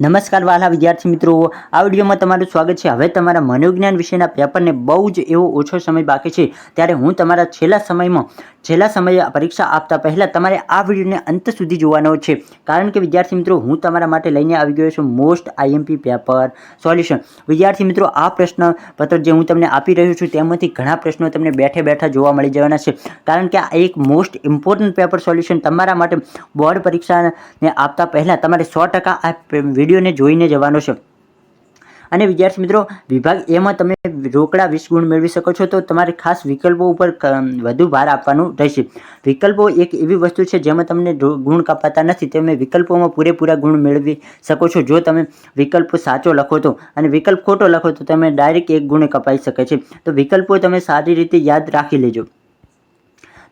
નમસ્કાર વાલા વિદ્યાર્થી મિત્રો, આ વિડીયોમાં તમારું સ્વાગત છે। હવે તમારા મનોવિજ્ઞાન વિષયના પેપરને બહુ જ એવો ઓછો સમય બાકી છે, ત્યારે હું તમારા છેલ્લા સમયે પરીક્ષા આપતા પહેલાં તમારે આ વિડીયોને અંત સુધી જોવાનો છે, કારણ કે વિદ્યાર્થી મિત્રો હું તમારા માટે લઈને આવી ગયો છું મોસ્ટ આઈએમપી પેપર સોલ્યુશન। વિદ્યાર્થી મિત્રો, આ પ્રશ્ન પત્ર જે હું તમને આપી રહ્યો છું તેમાંથી ઘણા પ્રશ્નો તમને બેઠે બેઠા જોવા મળી જવાના છે, કારણ કે આ એક મોસ્ટ ઇમ્પોર્ટન્ટ પેપર સોલ્યુશન તમારા માટે બોર્ડ પરીક્ષાને આપતા પહેલાં તમારે 100% આ વિડીયોને જોઈને જવાનો છે। અને વિદ્યાર્થી મિત્રો, વિભાગ એમાં તમે રોકડા 20 ગુણ મેળવી શકો છો, તો તમારે ખાસ વિકલ્પો ઉપર વધુ ભાર આપવાનું રહેશે। વિકલ્પો એક એવી વસ્તુ છે જેમાં તમને ગુણ કપાતા નથી, તમે વિકલ્પોમાં પૂરેપૂરા ગુણ મેળવી શકો છો જો તમે વિકલ્પ સાચો લખો તો, અને વિકલ્પ ખોટો લખો તો તમે ડાયરેક્ટ 1 ગુણ કપાઈ શકે છે। તો વિકલ્પો તમે સારી રીતે યાદ રાખી લેજો।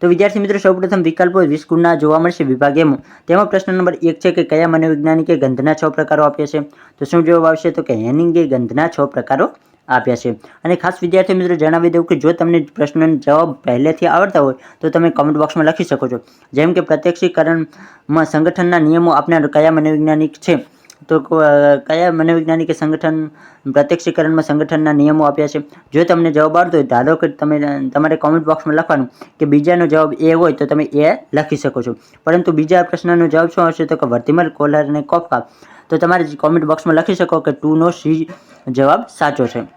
તો વિદ્યાર્થી મિત્રો, સૌપ્રથમ વિકલ્પો 20 ગુણના જોવા મળશે વિભાગ એમાં। તેમાં પ્રશ્ન નંબર 1 છે કે કયા મનોવૈજ્ઞાનિકે ગંધના 6 પ્રકારો આપ્યા છે? તો શું જવાબ આવશે? તો કે હેનિંગે ગંધના 6 પ્રકારો આપ્યા છે। અને ખાસ વિદ્યાર્થી મિત્રો જણાવી દઉં કે જો તમને પ્રશ્નનો જવાબ પહેલેથી આવડતા હોય તો તમે કમેન્ટ બોક્સમાં લખી શકો છો, જેમ કે પ્રત્યક્ષીકરણમાં સંગઠનના નિયમો આપનાર કયા મનોવૈજ્ઞાનિક છે? તો કયા મનોવૈજ્ઞાનિકે પ્રત્યક્ષીકરણમાં સંગઠનના નિયમો આપ્યા છે? જો તમને જવાબ આવડતો હોય, ધારો કે તમારે કોમેન્ટ બોક્સમાં લખવાનું કે બીજાનો જવાબ એ હોય તો તમે એ લખી શકો છો, પરંતુ બીજા પ્રશ્નનો જવાબ શું હશે? તો કે વર્તિમર, કોલર અને કોફકા। તો તમારે કોમેન્ટ બોક્સમાં લખી શકો કે 2 નો સી જવાબ સાચો છે।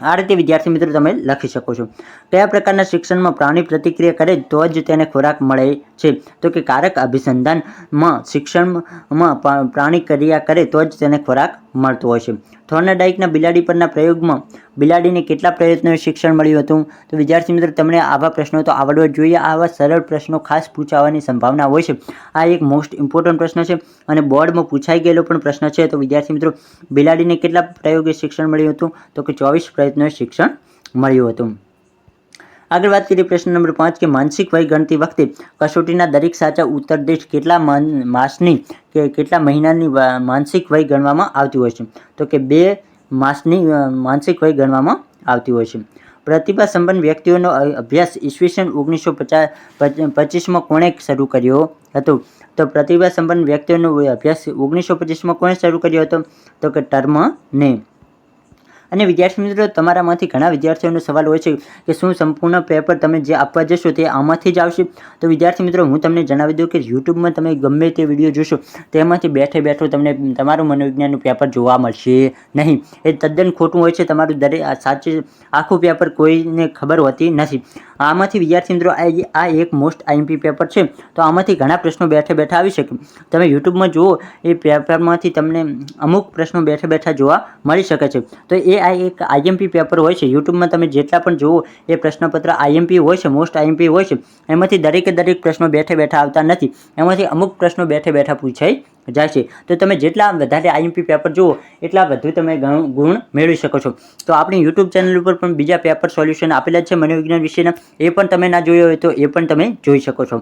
આ રીતે વિદ્યાર્થી મિત્રો તમે લખી શકો છો। કયા પ્રકારના શિક્ષણમાં પ્રાણી પ્રતિક્રિયા કરે તો જ તેને ખોરાક મળે છે? તો કે કારક અભિસંધાનમાં શિક્ષણમાં પ્રાણી ક્રિયા કરે તો જ તેને ખોરાક મળતો હોય છે। થોર્નડાઇકના બિલાડી પરના પ્રયોગમાં બિલાડીને કેટલા પ્રયત્નોએ શિક્ષણ મળ્યું હતું? તો વિદ્યાર્થી મિત્રો, તમને આવા પ્રશ્નો તો આવડવા જ જોઈએ। આવા સરળ પ્રશ્નો ખાસ પૂછાવાની સંભાવના હોય છે। આ એક મોસ્ટ ઇમ્પોર્ટન્ટ પ્રશ્ન છે અને બોર્ડમાં પૂછાઈ ગયેલો પણ પ્રશ્ન છે। તો વિદ્યાર્થી મિત્રો, બિલાડીને કેટલા પ્રયોગે શિક્ષણ મળ્યું હતું? તો કે 24 પ્રયત્નોએ શિક્ષણ મળ્યું હતું। આગળ વાત કરીએ પ્રશ્ન નંબર 5 કે માનસિક વય ગણતી વખતે કસોટીના દરેક સાચા ઉત્તર દીઠ કેટલા માસની કે કેટલા મહિનાની માનસિક વય ગણવામાં આવતી હોય છે? તો કે 2 માસની માનસિક વય ગણવામાં આવતી હોય છે। પ્રતિભા સંપન્ન વ્યક્તિઓનો અભ્યાસ ઈસવીસન 1925માં કોણે શરૂ કર્યો હતો? તો પ્રતિભા સંપન્ન વ્યક્તિઓનો અભ્યાસ 1925માં કોણે શરૂ કર્યો હતો? તો કે ટર્મને। અને વિદ્યાર્થી મિત્રો, તમારામાંથી ઘણા વિદ્યાર્થીઓનો સવાલ હોય છે કે શું સંપૂર્ણ પેપર તમે જે આપવા જશો તે આમાંથી જ આવશે? તો વિદ્યાર્થી મિત્રો, હું તમને જણાવી દઉં કે યુટ્યુબમાં તમે ગમે તે વિડીયો જોશો તેમાંથી બેઠો તમને તમારું મનોવિજ્ઞાનનું પેપર જોવા મળશે નહીં। એ તદ્દન ખોટું હોય છે। તમારું આખું પેપર કોઈને ખબર હોતી નથી। આમાંથી વિદ્યાર્થી મિત્રો આ એક મોસ્ટ આઈએમપી પેપર છે, તો આમાંથી ઘણા પ્રશ્નો બેઠા આવી શકે। તમે યુટ્યુબમાં જુઓ, એ પેપરમાંથી તમને અમુક પ્રશ્નો બેઠા જોવા મળી શકે છે। તો એ આ એક આઈએમપી પેપર હોય છે। યુટ્યુબમાં તમે જેટલા પણ જુઓ એ પ્રશ્નપત્ર આઈએમપી હોય છે, મોસ્ટ આઈએમપી હોય છે। એમાંથી દરેક પ્રશ્નો બેઠા આવતા નથી, એમાંથી અમુક પ્રશ્નો બેઠા પૂછાઈ જાય છે। તો તમે જેટલા વધારે આઈએમપી પેપર જુઓ એટલા વધુ તમે ગુણ મેળવી શકો છો। તો આપણી યુટ્યુબ ચેનલ ઉપર પણ બીજા પેપર સોલ્યુશન આપેલા છે મનોવિજ્ઞાન વિશેના, એ પણ તમે ના જોયો હોય તો એ પણ તમે જોઈ શકો છો।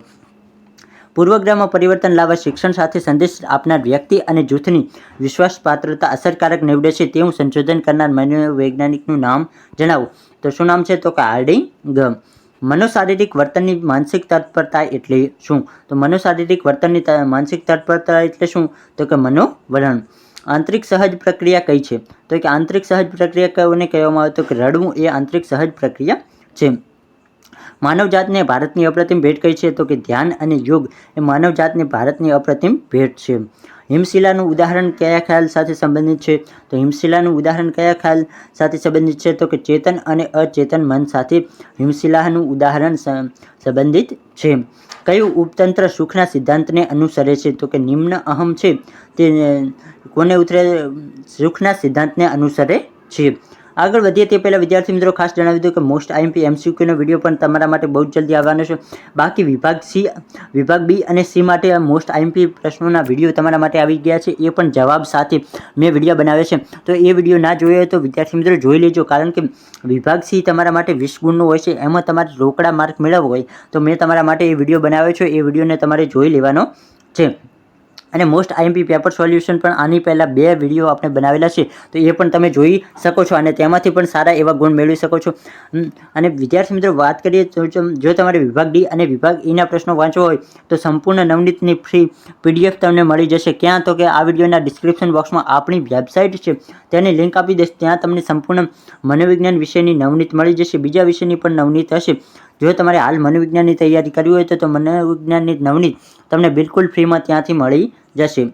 પૂર્વગ્રહમાં પરિવર્તન લાવવા શિક્ષણ સાથે સંદેશ આપનાર વ્યક્તિ અને જૂથની વિશ્વાસપાત્રતા અસરકારક નીવડે છે તેવું સંશોધન કરનાર મનોવૈજ્ઞાનિકનું નામ જણાવો। તો શું નામ છે? તો કે હાર્ડિંગ। મનોશારીરિક વર્તનની માનસિક તત્પરતા એટલે શું? તો મનોશારીરિક વર્તનની માનસિક તત્પરતા એટલે શું? તો કે મનોવલણ। આંતરિક સહજ પ્રક્રિયા કઈ છે? તો કે આંતરિક સહજ પ્રક્રિયા કોને કહેવામાં આવે? તો કે રડવું એ આંતરિક સહજ પ્રક્રિયા છે। માનવજાતને ભારતની અપ્રતિમ ભેટ કઈ છે? તો કે ધ્યાન અને યોગ એ માનવજાતને ભારતની અપ્રતિમ ભેટ છે। હિમશિલાનું ઉદાહરણ કયા ખ્યાલ સાથે સંબંધિત છે? તો હિમશિલાનું ઉદાહરણ કયા ખ્યાલ સાથે સંબંધિત છે? તો કે ચેતન અને અચેતન મન સાથે હિમશિલાનું ઉદાહરણ સંબંધિત છે। કયું ઉપતંત્ર સુખના સિદ્ધાંતને અનુસરે છે? તો કે નિમ્ન અહમ છે તે કોને સુખના સિદ્ધાંતને અનુસરે છે। આગળ વધીએ તે પહેલાં વિદ્યાર્થી મિત્રો ખાસ જણાવી દઉં કે મોસ્ટ આઈએમપી એમસીક્યુનો વિડીયો પણ તમારા માટે બહુ જ જલ્દી આવવાનો છે। બાકી વિભાગ બી અને સી માટે મોસ્ટ આઈએમપી પ્રશ્નોના વિડીયો તમારા માટે આવી ગયા છે, એ પણ જવાબ સાથે મેં વિડીયો બનાવ્યો છે। તો એ વિડીયો ના જોયો હોય તો વિદ્યાર્થી મિત્રો જોઈ લેજો, કારણ કે વિભાગ સી તમારા માટે 20 ગુણનો હોય છે, એમાં તમારે રોકડા માર્ક મેળવવો હોય તો મેં તમારા માટે એ વિડીયો બનાવ્યો છે, એ વિડીયોને તમારે જોઈ લેવાનો છે। અને મોસ્ટ આઈએમપી પેપર સોલ્યુશન પણ આની પહેલાં 2 વિડીયો આપણે બનાવેલા છે, તો એ પણ તમે જોઈ શકો છો અને તેમાંથી પણ સારા એવા ગુણ મેળવી શકો છો. અને વિદ્યાર્થી મિત્રો વાત કરીએ તો જો તમારે વિભાગ ડી અને વિભાગ ઈના પ્રશ્નો વાંચવા હોય તો સંપૂર્ણ નવનીતની ફ્રી PDF તમને મળી જશે. ક્યાં તો કે આ વિડીયોના ડિસ્ક્રિપ્શન બોક્સમાં આપણી વેબસાઇટ છે તેની લિંક આપી દઈશ. ત્યાં તમને સંપૂર્ણ મનોવિજ્ઞાન વિષયની નવનીત મળી જશે. બીજા વિષયની પણ નવનીત હશે. જો તમારે હાલ મનોવિજ્ઞાનની તૈયારી કરવી હોય તો મનોવિજ્ઞાનની નવનીત તમને બિલકુલ ફ્રીમાં ત્યાંથી મળી જશે.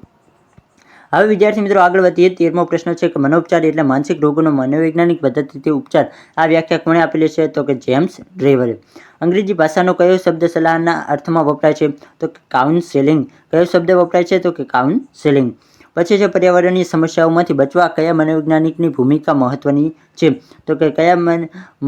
હવે વિદ્યાર્થી મિત્રો આગળ વધીએ. 13મો પ્રશ્ન છે કે મનોપચાર એટલે માનસિક રોગોનો મનોવૈજ્ઞાનિક પદ્ધતિથી ઉપચાર. આ વ્યાખ્યા કોણે આપેલી છે? તો કે જેમ્સ ડ્રેવરે. અંગ્રેજી ભાષાનો કયો શબ્દ સલાહના અર્થમાં વપરાય છે? તો કે કાઉન્સેલિંગ. કયો શબ્દ વપરાય છે? તો કે કાઉન્સેલિંગ. પછી છે પર્યાવરણીય સમસ્યાઓમાંથી બચવા કયા મનોવૈજ્ઞાનિકની ભૂમિકા મહત્વની છે? તો કે કયા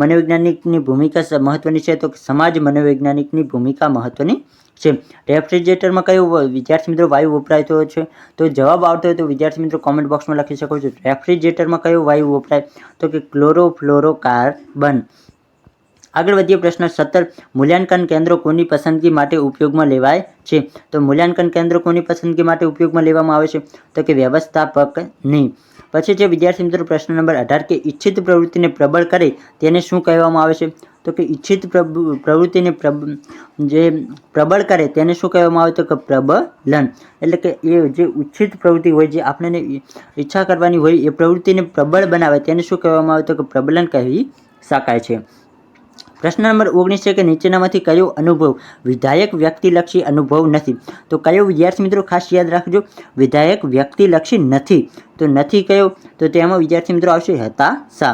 મનોવૈજ્ઞાનિકની ભૂમિકા મહત્વની છે? તો કે સમાજ મનોવૈજ્ઞાનિકની ભૂમિકા મહત્વની છે. રેફ્રિજરેટરમાં કયો વિદ્યાર્થી મિત્રો વાયુ વપરાતો છે? તો જવાબ આવતો હોય તો વિદ્યાર્થી મિત્રો કોમેન્ટ બોક્સમાં લખી શકો છો. રેફ્રિજરેટરમાં કયો વાયુ વપરાય? તો કે ક્લોરોફ્લોરોકાર્બન. આગળ વધીએ. પ્રશ્ન 17. મૂલ્યાંકન કેન્દ્રો કોની પસંદગી માટે ઉપયોગમાં લેવાય છે? તો મૂલ્યાંકન કેન્દ્રો કોની પસંદગી માટે ઉપયોગમાં લેવામાં આવે છે? તો કે વ્યવસ્થાપકની. પછી છે વિદ્યાર્થી મિત્રો પ્રશ્ન નંબર 18 કે ઈચ્છિત પ્રવૃત્તિને પ્રબળ કરે તેને શું કહેવામાં આવે છે? તો કે ઈચ્છિત પ્રવૃત્તિને જે પ્રબળ કરે તેને શું કહેવામાં આવે? તો કે પ્રબલન. એટલે કે એ જે ઈચ્છિત પ્રવૃત્તિ હોય, જે આપણને ઈચ્છા કરવાની હોય, એ પ્રવૃત્તિને પ્રબળ બનાવે તેને શું કહેવામાં આવે? તો કે પ્રબલન કહી શકાય છે. પ્રશ્ન નંબર 19 છે કે નીચેનામાંથી કયો અનુભવ વિધાયક વ્યક્તિલક્ષી અનુભવ નથી? તો કયો વિદ્યાર્થી મિત્રો ખાસ યાદ રાખજો, વિધાયક વ્યક્તિલક્ષી નથી. તો નથી કયો? તો તેમાં વિદ્યાર્થી મિત્રો આવશે હતાશા.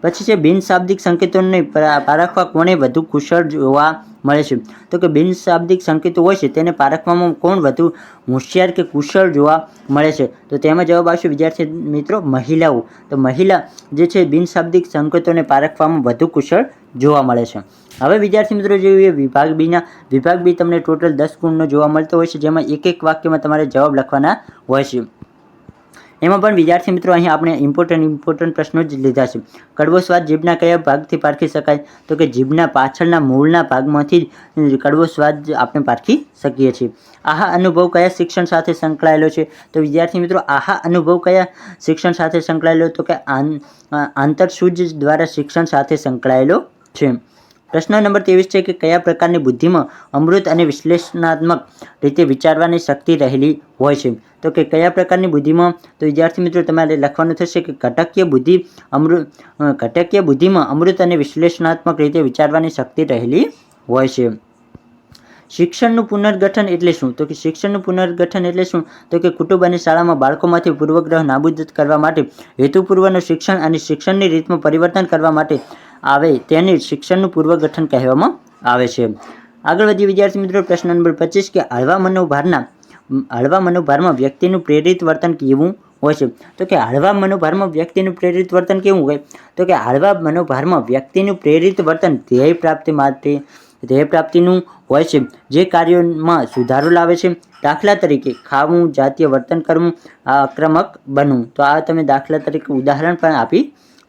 પછી છે બિનશાબ્દિક સંકેતોને પારખવા કોણે વધુ કુશળ જોવા મળે છે? તો કે બિનશાબ્દિક સંકેતો હોય છે તેને પારખવામાં કોણ વધુ હોશિયાર કે કુશળ જોવા મળે છે? તો તેમાં જવાબ આવશે વિદ્યાર્થી મિત્રો મહિલાઓ. તો મહિલા જે છે બિનશાબ્દિક સંકેતોને પારખવામાં વધુ કુશળ જોવા મળે છે. હવે વિદ્યાર્થી મિત્રો જોઈએ વિભાગ બીના. વિભાગ બી તમને ટોટલ 10 ગુણનો જોવા મળતો હોય છે, જેમાં એક એક વાક્યમાં તમારે જવાબ લખવાના હોય છે. એમાં પણ વિદ્યાર્થી મિત્રો અહીં આપણે ઇમ્પોર્ટન્ટ પ્રશ્નો જ લીધા છે. કડવો સ્વાદ જીભના કયા ભાગથી પારખી શકાય? તો કે જીભના પાછળના મૂળના ભાગમાંથી જ કડવો સ્વાદ આપણે પારખી શકીએ છીએ. આહા અનુભવ કયા શિક્ષણ સાથે સંકળાયેલો છે? તો વિદ્યાર્થી મિત્રો આહા અનુભવ કયા શિક્ષણ સાથે સંકળાયેલો? તો કે આંતરસૂજ દ્વારા શિક્ષણ સાથે સંકળાયેલો છે. પ્રશ્ન નંબર 23 છે કે કયા પ્રકારની બુદ્ધિમાં અમૃત અને વિશ્લેષણાત્મક રીતે વિચારવાની શક્તિ રહેલી હોય છે? તો કે કયા પ્રકારની બુદ્ધિમાં? તો વિદ્યાર્થી મિત્રો તમારે લખવાનું થશે કે ઘટકીય બુદ્ધિમાં અમૃત અને વિશ્લેષણાત્મક રીતે વિચારવાની શક્તિ રહેલી હોય છે. શિક્ષણનું પુનર્ગઠન એટલે શું? તો કે શિક્ષણનું પુનર્ગઠન એટલે શું? તો કે કુટુંબ અને શાળામાં બાળકોમાંથી પૂર્વગ્રહ નાબૂદ કરવા માટે હેતુપૂર્વકનું શિક્ષણ અને શિક્ષણની રીતમાં પરિવર્તન કરવા માટે આવે તેને શિક્ષણનું પૂર્વગઠન કહેવામાં આવે છે. આગળ વધી વિદ્યાર્થી મિત્રો પ્રશ્ન નંબર 25 કે હળવા મનોભારમાં વ્યક્તિનું પ્રેરિત વર્તન કેવું હોય છે? તો કે હળવા મનોભારમાં વ્યક્તિનું પ્રેરિત વર્તન કેવું હોય? તો કે હળવા મનોભારમાં વ્યક્તિનું પ્રેરિત વર્તન ધ્યેય પ્રાપ્તિનું હોય છે, જે કાર્યોમાં સુધારો લાવે છે. દાખલા તરીકે ખાવું, જાતીય વર્તન કરવું, આક્રમક બનવું. તો આ તમે દાખલા તરીકે ઉદાહરણ પણ આપી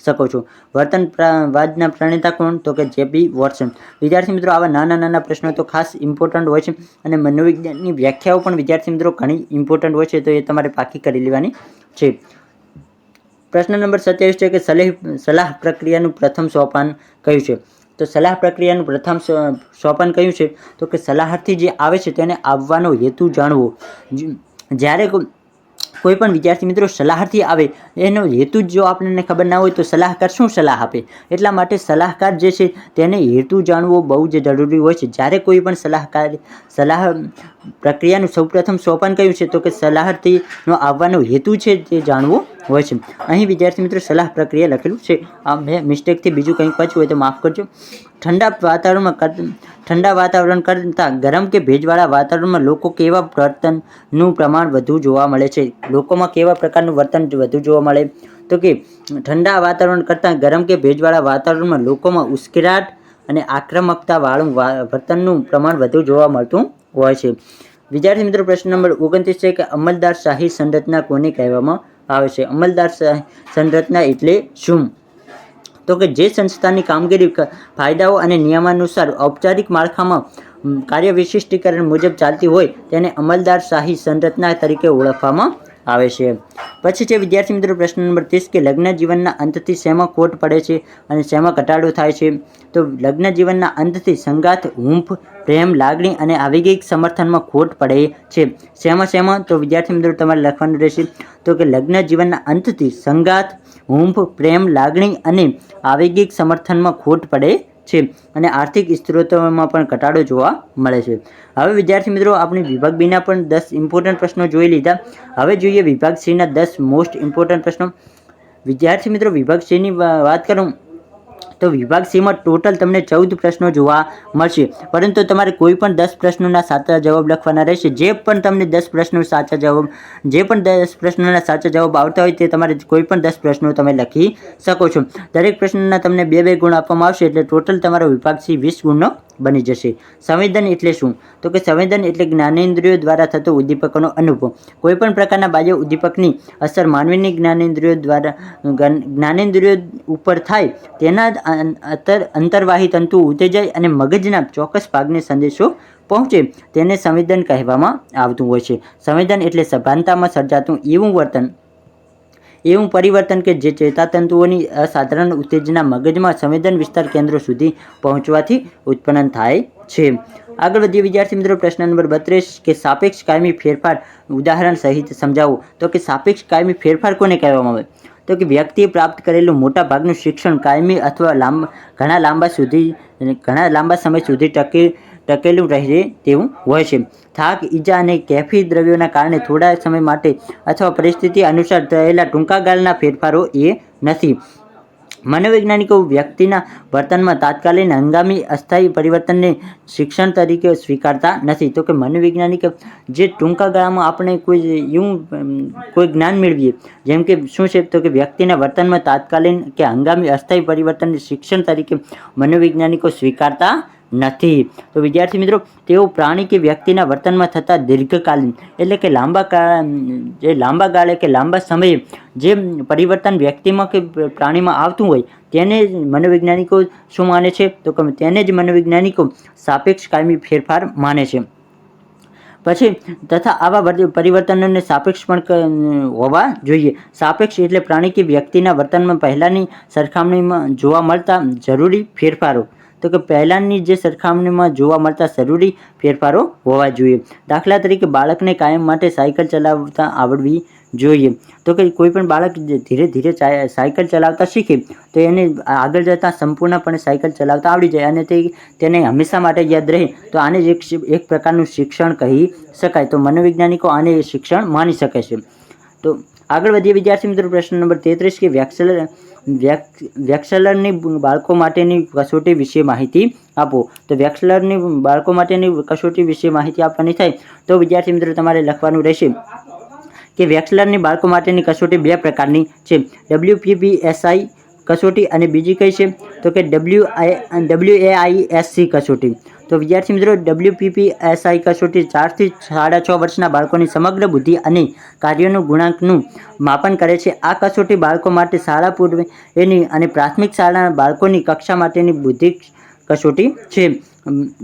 શકો છો. વર્તનવાદના પ્રણેતા કોણ? તો કે જેપી વોટસન. વિદ્યાર્થી મિત્રો આવા નાના પ્રશ્નો તો ખાસ ઇમ્પોર્ટન્ટ હોય છે અને મનોવિજ્ઞાનની વ્યાખ્યાઓ પણ વિદ્યાર્થી મિત્રો ઘણી ઇમ્પોર્ટન્ટ હોય છે, તો એ તમારે પાકી કરી લેવાની છે. પ્રશ્ન નંબર 27 છે કે સલાહ પ્રક્રિયાનું પ્રથમ સોપાન કયું છે? તો સલાહ પ્રક્રિયાનું પ્રથમ સોપાન કયું છે? તો કે સલાહાર્થી જે આવે છે તેને આવવાનો હેતુ જાણવો. જ્યારે કોઈ પણ વિદ્યાર્થી મિત્રો સલાહથી આવે એનો હેતુ જો આપણને ખબર ના હોય તો સલાહકાર શું સલાહ આપે? એટલા માટે સલાહકાર જે છે તેને હેતુ જાણવો બહુ જ જરૂરી હોય છે. જ્યારે કોઈ પણ સલાહ પ્રક્રિયાનું સૌપ્રથમ સોપાન કયું છે? તો કે સલાહથી આવવાનો હેતુ છે તે જાણવો હોય છે. અહીં વિદ્યાર્થી મિત્રો સલાહ પ્રક્રિયા લખેલું છે. આ મેં મિસ્ટેકથી બીજું કંઈક પાછું હોય તો માફ કરજો. ઠંડા વાતાવરણ કરતાં ગરમ કે ભેજવાળા વાતાવરણમાં લોકો કેવા વર્તનનું પ્રમાણ વધુ જોવા મળે છે? લોકોમાં કેવા પ્રકારનું વર્તન વધુ જોવા મળે? તો કે ઠંડા વાતાવરણ કરતાં ગરમ કે ભેજવાળા વાતાવરણમાં લોકોમાં ઉશ્કેરાટ અને આક્રમકતાવાળું વર્તનનું પ્રમાણ વધુ જોવા મળતું હોય છે. વિદ્યાર્થી મિત્રો પ્રશ્ન નંબર 29 છે કે અમલદારશાહી સંરચના કોને કહેવામાં આવે છે? અમલદારશાહી સંરચના એટલે શું? તો કે જે સંસ્થાની કામગીરી ફાયદાઓ અને નિયમાનુસાર ઔપચારિક માળખામાં કાર્ય વિશિષ્ટીકરણ મુજબ ચાલતી હોય તેને અમલદારશાહી સંરચના તરીકે ઓળખવામાં આવે છે. પછી છે વિદ્યાર્થી મિત્રો પ્રશ્ન નંબર 30 કે લગ્ન જીવનના અંતથી શેમાં ખોટ પડે છે અને શેમાં ઘટાડો થાય છે. તો લગ્ન જીવનના અંતથી સંગાથ, હૂંફ, પ્રેમ, લાગણી અને આવેગિક સમર્થનમાં ખોટ પડે છે. શેમાં? તો વિદ્યાર્થી મિત્રો તમારે લખવાનું રહેશે તો કે લગ્ન જીવનના અંતથી સંગાથ, હૂંફ, પ્રેમ, લાગણી અને આવેગિક સમર્થનમાં ખોટ પડે છે અને આર્થિક સ્ત્રોતોમાં પણ ઘટાડો જોવા મળે છે. હવે વિદ્યાર્થી મિત્રો આપણે વિભાગ બીના પણ 10 ઇમ્પોર્ટન્ટ પ્રશ્નો જોઈ લીધા. હવે જોઈએ વિભાગ સીના 10 મોસ્ટ ઇમ્પોર્ટન્ટ પ્રશ્નો. વિદ્યાર્થી મિત્રો વિભાગ સીની વાત કરું તો વિભાગ સીમાં ટોટલ તમને 14 પ્રશ્નો જોવા મળશે, પરંતુ તમારે કોઈ પણ 10 પ્રશ્નોના સાચા જવાબ લખવાના રહેશે. જે પણ 10 પ્રશ્નોના સાચા જવાબ આવતા હોય તે તમારે કોઈ પણ 10 પ્રશ્નો તમે લખી શકો છો. દરેક પ્રશ્નના તમને 2 ગુણ આપવામાં આવશે, એટલે ટોટલ તમારો વિભાગ સી 20 ગુણનો બની જશે. સંવેદન એટલે શું? તો કે સંવેદન એટલે જ્ઞાનેન્દ્રિયો દ્વારા થતો ઉદ્દીપકોનો અનુભવ. કોઈપણ પ્રકારના બાહ્ય ઉદ્દીપકની અસર માનવીની જ્ઞાનેન્દ્રિયો ઉપર થાય તેના અંતર્વાહી તંતુ ઉત્તેજાય અને મગજના ચોક્કસ ભાગને સંદેશો પહોંચે તેને સંવેદન કહેવામાં આવતું હોય છે. સંવેદન એટલે સભાનતામાં સર્જાતું એવું પરિવર્તન કે જે ચેતાતંતુઓની અસાધારણ ઉત્તેજના મગજમાં સંવેદન વિસ્તાર કેન્દ્રો સુધી પહોંચવાથી ઉત્પન્ન થાય છે. આગળ વધીએ વિદ્યાર્થી મિત્રો પ્રશ્ન નંબર 32 કે સાપેક્ષ કાયમી ફેરફાર ઉદાહરણ સહિત સમજાવો. તો કે સાપેક્ષ કાયમી ફેરફાર કોને કહેવામાં આવે? તો કે વ્યક્તિએ પ્રાપ્ત કરેલું મોટા ભાગનું શિક્ષણ કાયમી અથવા ઘણા લાંબા સમય સુધી ટકેલું રહે તેવું હોય છે. થાક, ઈજા અને કેફી દ્રવ્યોના કારણે થોડા સમય માટે અથવા પરિસ્થિતિ અનુસાર થયેલા ટૂંકા ગાળાના ફેરફારો એ નથી. મનોવૈજ્ઞાનિકો વ્યક્તિના વર્તનમાં તાત્કાલિક, હંગામી, અસ્થાયી પરિવર્તનને શિક્ષણ તરીકે સ્વીકારતા નથી. તો કે મનોવૈજ્ઞાનિક જે ટૂંકા ગાળામાં આપણે કોઈ જ્ઞાન મેળવીએ, જેમ કે શું છે તો કે વ્યક્તિના વર્તનમાં તાત્કાલિક કે હંગામી, અસ્થાયી પરિવર્તનને શિક્ષણ તરીકે મનોવૈજ્ઞાનિકો સ્વીકારતા નથી. તો વિદ્યાર્થી મિત્રો તેઓ પ્રાણી કે વ્યક્તિના વર્તનમાં થતા દીર્ઘકાલીન એટલે કે લાંબા ગાળે કે લાંબા સમયે જે પરિવર્તન વ્યક્તિમાં કે પ્રાણીમાં આવતું હોય તેને મનોવૈજ્ઞાનિકો શું માને છે? તો કે તેને જ મનોવૈજ્ઞાનિકો સાપેક્ષ કાયમી ફેરફાર માને છે. પછી તથા આવા પરિવર્તનોને સાપેક્ષ પણ હોવા જોઈએ. સાપેક્ષ એટલે પ્રાણી કે વ્યક્તિના વર્તનમાં પહેલાંની સરખામણીમાં જોવા મળતા જરૂરી ફેરફારો. તો કે પહેલાંની જે સરખામણીમાં જોવા મળતા જરૂરી ફેરફારો હોવા જોઈએ. દાખલા તરીકે બાળકને કાયમ માટે સાયકલ ચલાવતા આવડવી જોઈએ. તો કે કોઈ પણ બાળક ધીરે ધીરે સાયકલ ચલાવતા શીખે તો એને આગળ જતાં સંપૂર્ણપણે સાયકલ ચલાવતા આવડી જાય અને તેને હંમેશા માટે યાદ રહે, તો આને જ એક પ્રકારનું શિક્ષણ કહી શકાય. તો મનોવૈજ્ઞાનિકો આને શિક્ષણ માની શકે છે. તો આગળ વધીએ વિદ્યાર્થી મિત્રો પ્રશ્ન નંબર 33 કે વેક્સલરની બાળકો માટેની કસોટી વિશે માહિતી આપો. તો વેક્સલરની બાળકો માટેની કસોટી વિશે માહિતી આપવાની થાય તો વિદ્યાર્થી મિત્રો તમારે લખવાનું રહેશે કે વેક્સલરની બાળકો માટેની કસોટી 2 પ્રકારની છે. WPPSI કસોટી અને બીજી કઈ છે તો કે WAISC કસોટી. તો વિદ્યાર્થી મિત્રો WPPSI કસોટી 4 થી 6.5 વર્ષના બાળકોની સમગ્ર બુદ્ધિ અને કાર્યોનું ગુણાંકનું માપન કરે છે. આ કસોટી બાળકો માટે શાળા પૂર્વેની અને પ્રાથમિક શાળાના બાળકોની કક્ષા માટેની બુદ્ધિ કસોટી છે.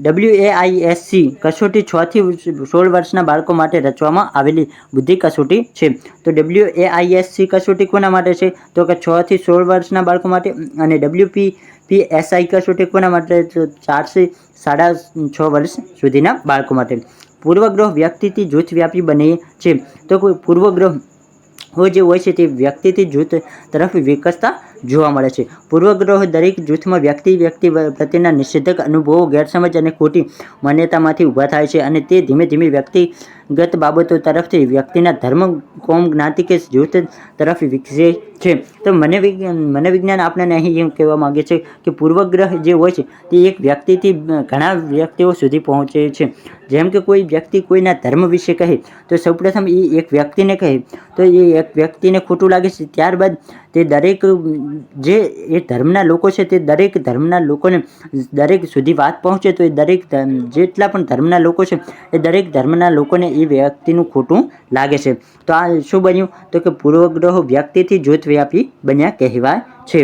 WAISC કસોટી 6 થી 16 વર્ષના બાળકો માટે રચવામાં આવેલી બુદ્ધિ કસોટી છે. તો WAISC કસોટી કોના માટે છે? તો કે 6 થી 16 વર્ષના બાળકો માટે, અને WPPSI કસોટી કોના માટે? 4 થી 6.5 વર્ષ સુધીના બાળકો માટે. પૂર્વગ્રહ વ્યક્તિથી જૂથવ્યાપી બને છે. તો કોઈ પૂર્વગ્રહ જે હોય છે તે વ્યક્તિથી જૂથ તરફ વિકસતા જોવા મળે છે. પૂર્વગ્રહ દરેક જૂથમાં વ્યક્તિ પ્રત્યેના નિષેધક અનુભવો, ગેરસમજ અને ખોટી માન્યતામાંથી ઊભા થાય છે અને તે ધીમે ધીમે વ્યક્તિગત બાબતો તરફથી વ્યક્તિના ધર્મ, કોમ, જ્ઞાતિ કે જૂથ તરફ વિકસે છે. તો મનોવિજ્ઞાન આપણને અહીં એમ કહેવા માગે છે કે પૂર્વગ્રહ જે હોય છે તે એક વ્યક્તિથી ઘણા વ્યક્તિઓ સુધી પહોંચે છે. જેમ કે કોઈ વ્યક્તિ કોઈના ધર્મ વિશે કહે તો સૌપ્રથમ એ એક વ્યક્તિને કહે તો એ એક વ્યક્તિને ખોટું લાગે છે. ત્યારબાદ તે દરેક જે એ ધર્મના લોકો છે તે દરેક ધર્મના લોકોને દરેક સુધી વાત પહોંચે તો એ દરેક જેટલા પણ ધર્મના લોકો છે એ દરેક ધર્મના લોકોને એ વ્યક્તિનું ખોટું લાગે છે. તો આ શું બન્યું? તો કે પૂર્વગ્રહો વ્યક્તિથી જૂથવ્યાપી બન્યા કહેવાય છે.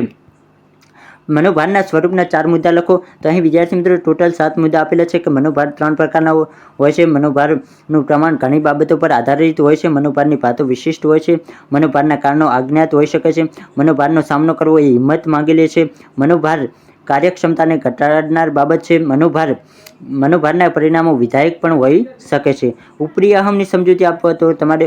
મનોભારના સ્વરૂપના 4 મુદ્દા લખો. તો અહીં વિદ્યાર્થી મિત્રો ટોટલ 7 મુદ્દા આપેલા છે કે મનોભાર 3 પ્રકારના હોય છે. મનોભારનું પ્રમાણ ઘણી બાબતો પર આધારિત હોય છે. મનોભારની ભાતો વિશિષ્ટ હોય છે. મનોભારના કારણો અજ્ઞાત હોઈ શકે છે. મનોભારનો સામનો કરવો એ હિંમત માંગી લે છે. મનોભાર કાર્યક્ષમતાને ઘટાડનાર બાબત છે. મનોભારના પરિણામો વિધાયક પણ હોઈ શકે છે. ઉપરી અહમની સમજૂતી આપવા તો તમારે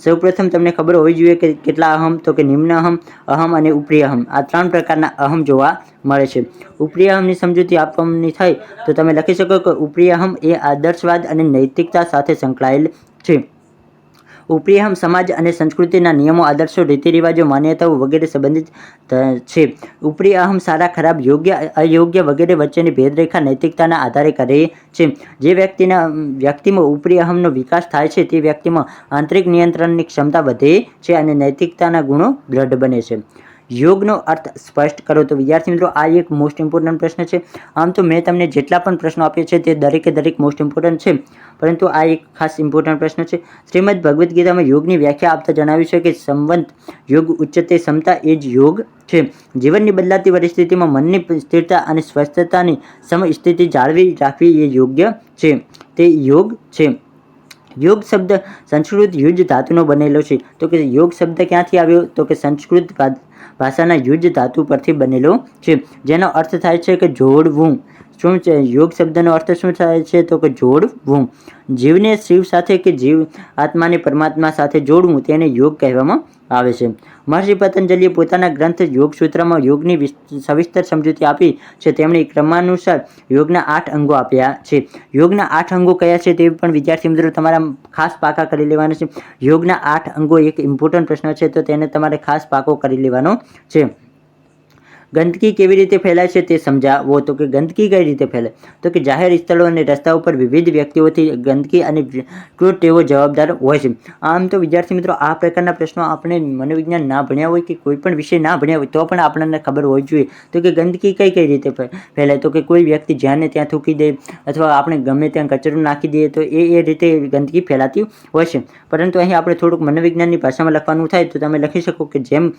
સૌપ્રથમ તમને ખબર હોવી જોઈએ કે કેટલા અહમ, તો કે નિમ્ન અહમ અને ઉપરી અહમ, આ 3 પ્રકારના અહમ જોવા મળે છે. ઉપરી અહમની સમજૂતી આપવાની થાય તો તમે લખી શકો કે ઉપરી અહમ એ આદર્શવાદ અને નૈતિકતા સાથે સંકળાયેલ છે. ઉપરી અહમ સમાજ અને સંસ્કૃતિના નિયમો, આદર્શો, રીતિરિવાજો, માન્યતાઓ વગેરે સંબંધિત છે. ઉપરી અહમ સારા, ખરાબ, યોગ્ય, અયોગ્ય વગેરે વચ્ચેની ભેદરેખા નૈતિકતાના આધારે કરે છે. જે વ્યક્તિમાં ઉપરી અહમનો વિકાસ થાય છે તે વ્યક્તિમાં આંતરિક નિયંત્રણની ક્ષમતા વધે છે અને નૈતિકતાના ગુણો દ્રઢ બને છે. યોગનો અર્થ સ્પષ્ટ કરો. તો વિદ્યાર્થી મિત્રો આ એક મોસ્ટ ઇમ્પોર્ટન્ટ પ્રશ્ન છે. આમ તો મેં તમને જેટલા પણ પ્રશ્નો આપ્યા છે તે દરેક મોસ્ટ ઇમ્પોર્ટન્ટ છે, પરંતુ આ એક ખાસ ઇમ્પોર્ટન્ટ પ્રશ્ન છે. શ્રીમદ ભગવદ્ ગીતામાં યોગની વ્યાખ્યા આપતા જણાવ્યું છે કે સંવંત યોગ ઉચ્ચતે સમતા એ જ યોગ છે. જીવનની બદલાતી પરિસ્થિતિમાં મનની સ્થિરતા અને સ્વસ્થતાની સમસ્થિતિ જાળવી રાખવી એ યોગ્ય છે. તે યોગ છે. યોગ શબ્દ સંસ્કૃત યુજ ધાતુનો બનેલો છે. તો કે યોગ શબ્દ ક્યાંથી આવ્યો? તો કે સંસ્કૃત ભાષાના યુજ ધાતુ પરથી બનેલો છે, જેનો અર્થ થાય છે કે જોડવું. શું છે યોગ શબ્દનો અર્થ? શું થાય છે? તો કે જોડવું. જીવને શિવ સાથે કે જીવ આત્માને પરમાત્મા સાથે જોડવું તેને યોગ કહેવામાં આવે છે. મહર્ષિ પતંજલિએ પોતાના ગ્રંથ યોગસૂત્રમાં યોગની સવિસ્તર સમજૂતી આપી છે. તેમણે ક્રમાનુસાર યોગના 8 અંગો આપ્યા છે. યોગના 8 અંગો કયા છે તે પણ વિદ્યાર્થી મિત્રો તમારા ખાસ પાકા કરી લેવાના છે. યોગના 8 અંગો એક ઇમ્પોર્ટન્ટ પ્રશ્ન છે, તો તેને તમારે ખાસ પાકો કરી લેવાનો છે. ગંદકી કેવી રીતે ફેલાય છે તે સમજાવો. તો કે ગંદકી કઈ રીતે ફેલાય? તો કે જાહેર સ્થળો અને રસ્તાઓ પર વિવિધ વ્યક્તિઓથી ગંદકી અને ક્રૂર ટેવો જવાબદાર હોય છે. આમ તો વિદ્યાર્થી મિત્રો આ પ્રકારના પ્રશ્નો આપણે મનોવિજ્ઞાન ના ભણ્યા હોય કે કોઈ પણ વિષય ના ભણ્યા હોય તો પણ આપણને ખબર હોવી જોઈએ. તો કે ગંદકી કઈ રીતે ફેલાય? તો કે કોઈ વ્યક્તિ જ્યાં ને ત્યાં થૂકી દે અથવા આપણે ગમે ત્યાં કચરો નાખી દઈએ તો એ રીતે ગંદકી ફેલાતી હોય છે. પરંતુ અહીં આપણે થોડુંક મનોવિજ્ઞાનની ભાષામાં લખવાનું થાય તો તમે લખી શકો કે જેમ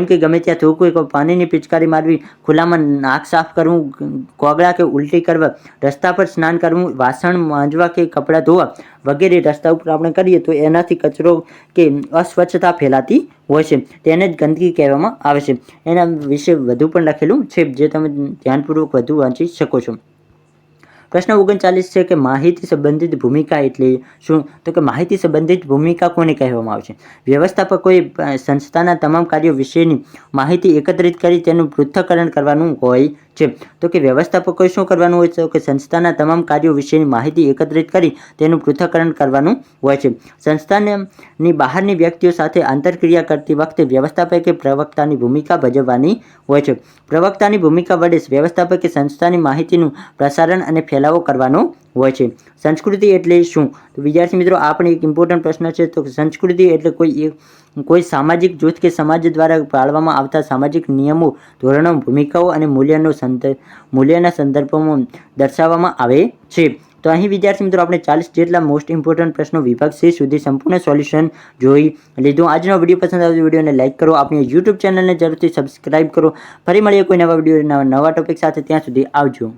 કે ગમે ત્યાં થૂકવું, પાણીની પિચકારી મારવી, ખુલ્લામાં નાક સાફ કરવું, કોગળા કે ઉલટી કરવા, રસ્તા પર સ્નાન કરવું, વાસણ માંજવા કે કપડાં ધોવા વગેરે રસ્તા ઉપર આપણે કરીએ તો એનાથી કચરો કે અસ્વચ્છતા ફેલાતી હોય છે. તેને જ ગંદકી કહેવામાં આવે છે. એના વિશે વધુ પણ લખેલું છે, જે તમે ધ્યાનપૂર્વક વધુ વાંચી શકો છો. પ્રશ્ન 39 છે કે માહિતી સંબંધિત ભૂમિકા એટલે શું? તો કે માહિતી સંબંધિત ભૂમિકા કોને કહેવામાં આવે છે? વ્યવસ્થાપકોએ સંસ્થાના તમામ કાર્યો વિશેની માહિતી એકત્રિત કરી તેનું પૃથ્થકરણ કરવાનું હોય છે. તો કે વ્યવસ્થાપકોએ શું કરવાનું હોય છે? કે સંસ્થાના તમામ કાર્યો વિશેની માહિતી એકત્રિત કરી તેનું પૃથ્થકરણ કરવાનું હોય છે. સંસ્થાની બહારની વ્યક્તિઓ સાથે આંતરક્રિયા કરતી વખતે વ્યવસ્થાપકે પ્રવક્તાની ભૂમિકા ભજવવાની હોય છે. પ્રવક્તાની ભૂમિકા વડે વ્યવસ્થાપકે સંસ્થાની માહિતીનું પ્રસારણ અને ફેલાવો કરવાનો હોય છે. સંસ્કૃતિ એટલે શું? તો વિદ્યાર્થી મિત્રો આ પણ એક ઇમ્પોર્ટન્ટ પ્રશ્ન છે. તો સંસ્કૃતિ એટલે કોઈ સામાજિક જૂથ કે સમાજ દ્વારા પાળવામાં આવતા સામાજિક નિયમો, ધોરણો, ભૂમિકાઓ અને મૂલ્યના સંદર્ભમાં દર્શાવવામાં આવે છે. તો અહીં વિદ્યાર્થી મિત્રો આપણે 40 જેટલા મોસ્ટ ઇમ્પોર્ટન્ટ પ્રશ્નો વિભાગ C સુધી સંપૂર્ણ સોલ્યુશન જોઈ લીધું. આજનો વિડીયો પસંદ આવ્યો વિડીયોને લાઇક કરો, આપણી YouTube ચેનલને જરૂરથી સબસ્ક્રાઇબ કરો. ફરી મળીએ કોઈ નવા વિડીયો નવા ટોપિક સાથે. ત્યાં સુધી આવજો.